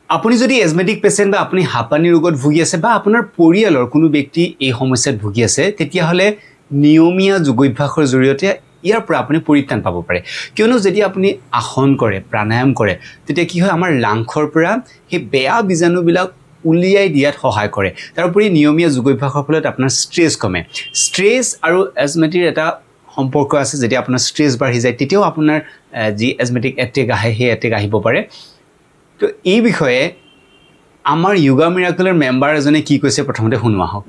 আপুনি যদি asthmatic patient বা আপুনি হাঁপানি ৰোগত ভুগি আছে বা আপোনাৰ পৰিয়ালৰ কোনো ব্যক্তি এই সমস্যাত ভুগি আছে তেতিয়াহ'লে নিয়মীয়া যোগাভ্যাসৰ জৰিয়তে ইয়াৰ পৰা আপুনি পৰিত্ৰাণ পাব পাৰে কিয়নো যদি আপুনি আসন কৰে প্ৰাণায়াম কৰে তেতিয়া কি হয় আমাৰ লাংখৰ পৰা সেই বেয়া বীজাণুবিলাক উলিয়াই দিয়াত সহায় কৰে তাৰোপৰি নিয়মীয়া যোগাভ্যাসৰ ফলত আপোনাৰ ষ্ট্ৰেছ কমে ষ্ট্ৰেছ আৰু এজমেটিৰ এটা সম্পৰ্ক আছে যদি আপোনাৰ ষ্ট্ৰেছ বাঢ়ি যায় তেতিয়াও আপোনাৰ যি এজমেটিক এটেক আহে সেই এটেক আহিব পাৰে তো এই বিষয়ে আমাৰ য়োগা মিৰাকলৰ মেম্বাৰ এজনে কি কৈছে প্ৰথমতে শুনো আহক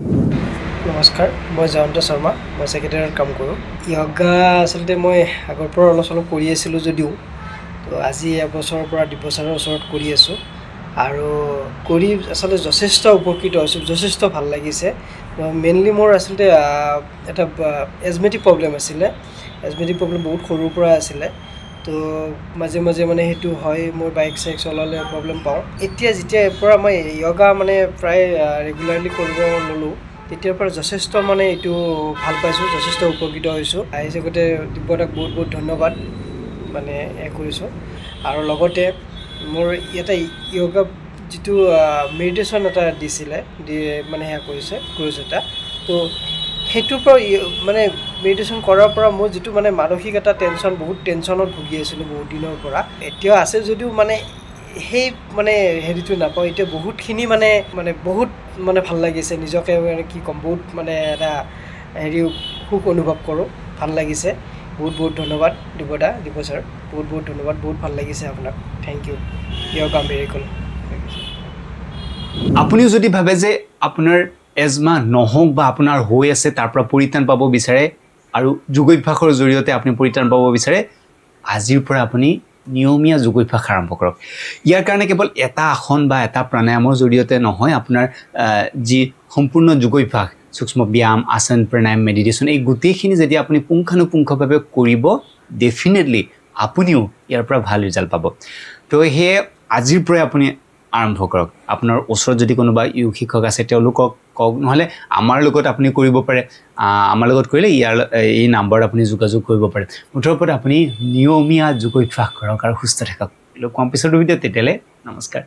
নমস্কাৰ মই জয়ন্ত শৰ্মা মই ছেক্ৰেটাৰীত কাম কৰোঁ য়োগা আচলতে মই আগৰ পৰা অলপ চলপ কৰি আছিলোঁ যদিও তো আজি এবছৰৰ পৰা 2 বছৰৰ ওচৰত কৰি আছোঁ আৰু কৰি আচলতে যথেষ্ট উপকৃত হৈছোঁ যথেষ্ট ভাল লাগিছে মেইনলি মোৰ আচলতে এটা এজমেটিক প্ৰব্লেম আছিলে এজমেটিক প্ৰব্লেম বহুত সৰুৰ পৰা আছিলে তো মাজে মাজে মানে সেইটো হয় মোৰ বাইক চাইক চলালে প্ৰব্লেম পাওঁ এতিয়া যেতিয়াৰ পৰা মই য়োগা মানে প্ৰায় ৰেগুলাৰলি কৰিব ল'লোঁ তেতিয়াৰ পৰা যথেষ্ট মানে এইটো ভাল পাইছোঁ যথেষ্ট উপকৃত হৈছোঁ এই জগতে দিব্যদাক বহুত বহুত ধন্যবাদ মানে কৰিছোঁ আৰু লগতে মোৰ ইয়াতে য়োগা যিটো মেডিটেশ্যন এটা দিছিলে মানে সেয়া কৰিছে ক্ৰুজ এটা তো সেইটোৰ পৰা মানে মেডিটেশ্যন কৰাৰ পৰা মোৰ যিটো মানে মানসিক এটা টেনশ্যন বহুত টেনশ্যনত ভুগি আছিলোঁ বহুত দিনৰ পৰা এতিয়াও আছে যদিও মানে সেই মানে হেৰিটো নাপাওঁ এতিয়া বহুতখিনি মানে বহুত মানে ভাল লাগিছে নিজকে মানে কি ক'ম বহুত মানে এটা হেৰি সুখ অনুভৱ কৰোঁ ভাল লাগিছে বহুত বহুত ধন্যবাদ দীপ ছাৰ বহুত বহুত ধন্যবাদ বহুত ভাল লাগিছে আপোনাক থেংক ইউ য়োগা মিৰেকল আপুনিও যদি ভাবে যে আপোনাৰ এজমা নহওক বা আপোনাৰ হৈ আছে তাৰ পৰা পৰিত্ৰাণ পাব বিচাৰে আৰু যোগাভ্যাসৰ জৰিয়তে আপুনি পৰিত্ৰাণ পাব বিচাৰে আজিৰ পৰা আপুনি নিয়মীয়া যোগাভ্যাস আৰম্ভ কৰক ইয়াৰ কাৰণে কেৱল এটা আসন বা এটা প্ৰাণায়ামৰ জৰিয়তে নহয় আপোনাৰ যি সম্পূৰ্ণ যোগাভ্যাস সূক্ষ্ম ব্যায়াম আসন প্ৰাণায়াম মেডিটেশ্যন এই গোটেইখিনি যদি আপুনি পুংখানুপুংখভাৱে কৰিব ডেফিনেটলি আপুনিও ইয়াৰ পৰা ভাল ৰিজাল্ট পাব তো সেয়ে আজিৰ পৰাই আপুনি আৰম্ভ কৰক আপোনাৰ ওচৰত যদি কোনোবা যোগ শিক্ষক আছে তেওঁলোকক কওক নহ'লে আমাৰ লগত আপুনি কৰিব পাৰে আমাৰ লগত কৰিলে এই নাম্বাৰত আপুনি যোগাযোগ কৰিব পাৰে মুঠৰ ওপৰত আপুনি নিয়মীয়া যোগাভ্যাস কৰক আৰু সুস্থ থাকক কম পিছৰ ভিডিঅ'ত তেতিয়ালৈ নমস্কাৰ